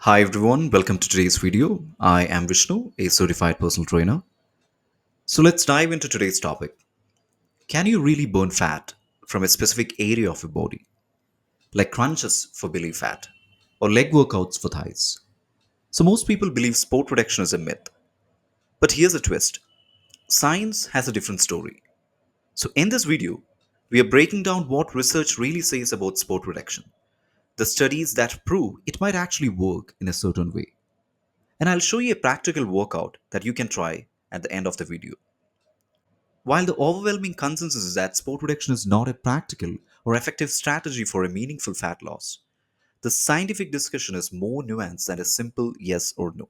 Hi everyone, welcome to today's video. I am Vishnu, a certified personal trainer. So let's dive into today's topic. Can you really burn fat from a specific area of your body, like crunches for belly fat or leg workouts for thighs? So most people believe sport reduction is a myth. But here's a twist. Science has a different story. So in this video, we are breaking down what research really says about sport reduction, the studies that prove it might actually work in a certain way. And I'll show you a practical workout that you can try at the end of the video. While the overwhelming consensus is that sport reduction is not a practical or effective strategy for a meaningful fat loss, the scientific discussion is more nuanced than a simple yes or no.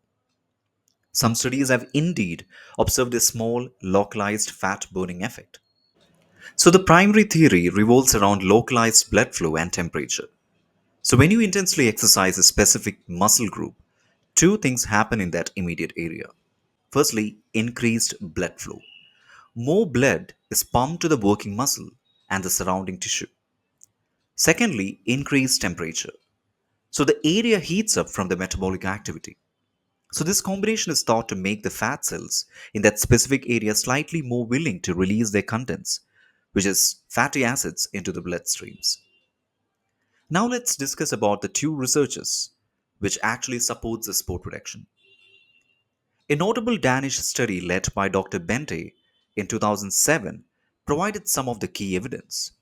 Some studies have indeed observed a small, localized fat burning effect. So, the primary theory revolves around localized blood flow and temperature. So, when you intensely exercise a specific muscle group, two things happen in that immediate area. Firstly, increased blood flow. More blood is pumped to the working muscle and the surrounding tissue. Secondly, increased temperature. So the area heats up from the metabolic activity. So this combination is thought to make the fat cells in that specific area slightly more willing to release their contents, which is fatty acids, into the bloodstreams. Now let's discuss about the two researchers which actually supports the sport reduction. A notable Danish study led by Dr. Bente in 2007 provided some of the key evidence.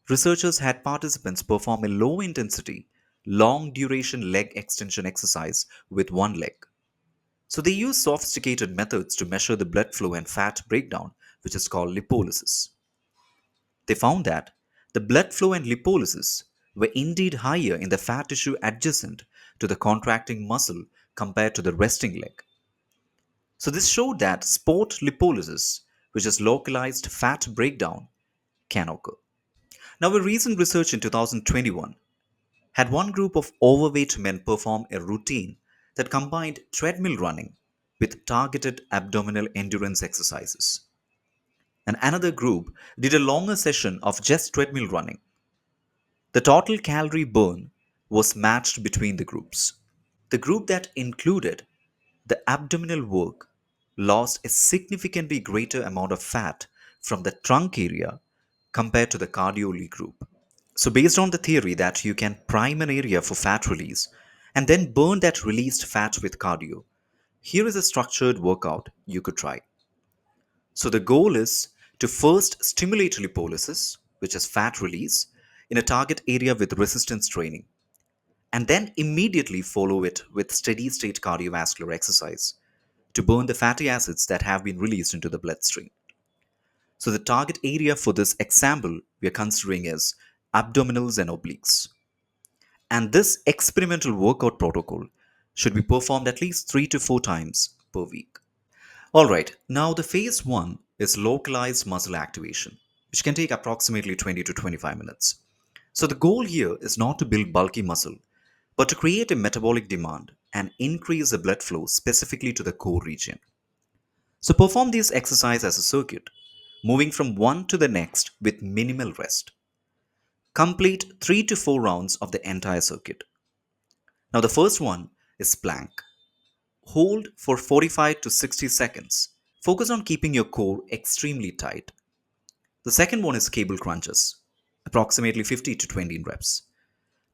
Researchers had participants perform a low intensity, long duration leg extension exercise with one leg. So they used sophisticated methods to measure the blood flow and fat breakdown, which is called lipolysis. They found that the blood flow and lipolysis were indeed higher in the fat tissue adjacent to the contracting muscle compared to the resting leg. So this showed that sport lipolysis, which is localized fat breakdown, can occur. Now, a recent research in 2021 had one group of overweight men perform a routine that combined treadmill running with targeted abdominal endurance exercises. And another group did a longer session of just treadmill running. The total calorie burn was matched between the groups. The group that included the abdominal work lost a significantly greater amount of fat from the trunk area compared to the cardio lead group. So, based on the theory that you can prime an area for fat release and then burn that released fat with cardio, here is a structured workout you could try. So, the goal is to first stimulate lipolysis, which is fat release, in a target area with resistance training, and then immediately follow it with steady state cardiovascular exercise to burn the fatty acids that have been released into the bloodstream. So, the target area for this example we are considering is abdominals and obliques. And this experimental workout protocol should be performed at least 3 to 4 times per week. Alright, now the phase 1 is localized muscle activation, which can take approximately 20 to 25 minutes. So the goal here is not to build bulky muscle, but to create a metabolic demand and increase the blood flow specifically to the core region. So perform this exercise as a circuit, moving from one to the next with minimal rest. Complete 3 to 4 rounds of the entire circuit. Now, the first one is plank. Hold for 45 to 60 seconds. Focus on keeping your core extremely tight. The second one is cable crunches, approximately 50 to 20 reps.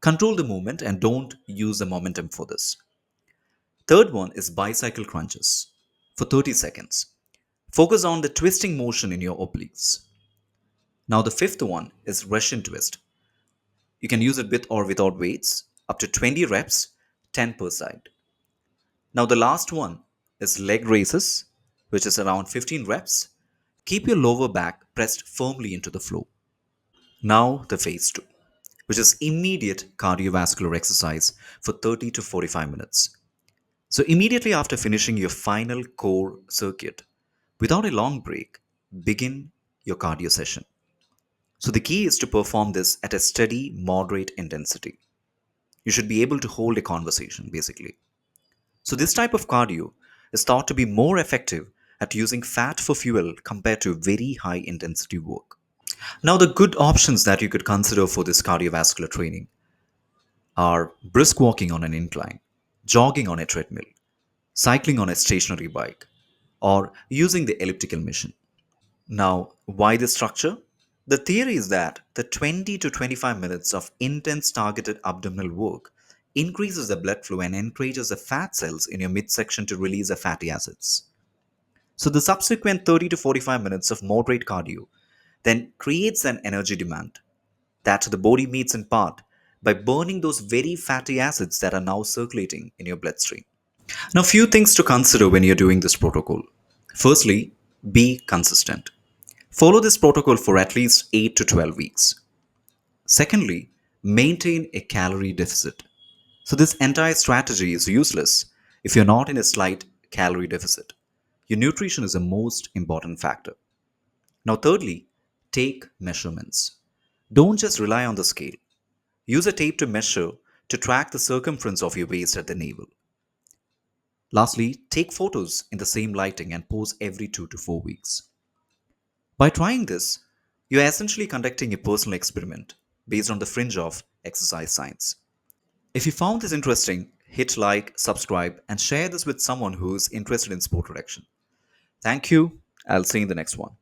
Control the movement and don't use the momentum for this. Third one is bicycle crunches for 30 seconds. Focus on the twisting motion in your obliques. Now, the fifth one is Russian twist. You can use it with or without weights, up to 20 reps, 10 per side. Now, the last one is leg raises, which is around 15 reps. Keep your lower back pressed firmly into the floor. Now, the phase 2, which is immediate cardiovascular exercise for 30 to 45 minutes. So, immediately after finishing your final core circuit, without a long break, begin your cardio session. So, the key is to perform this at a steady, moderate intensity. You should be able to hold a conversation, basically. So, this type of cardio is thought to be more effective at using fat for fuel compared to very high intensity work. Now, the good options that you could consider for this cardiovascular training are brisk walking on an incline. jogging on a treadmill, cycling on a stationary bike, or using the elliptical machine. Now, why this structure? The theory is that the 20 to 25 minutes of intense targeted abdominal work increases the blood flow and encourages the fat cells in your midsection to release the fatty acids. So, the subsequent 30 to 45 minutes of moderate cardio then creates an energy demand that the body meets in part by burning those very fatty acids that are now circulating in your bloodstream. Now, few things to consider when you're doing this protocol. Firstly, be consistent. Follow this protocol for at least 8 to 12 weeks. Secondly, maintain a calorie deficit. So, this entire strategy is useless if you're not in a slight calorie deficit. Your nutrition is the most important factor. Now, thirdly, take measurements. Don't just rely on the scale. Use a tape to measure to track the circumference of your waist at the navel. Lastly, take photos in the same lighting and pose every 2 to 4 weeks. By trying this, you are essentially conducting a personal experiment based on the fringe of exercise science. If you found this interesting, hit like, subscribe, and share this with someone who is interested in sport direction. Thank you. I'll see you in the next one.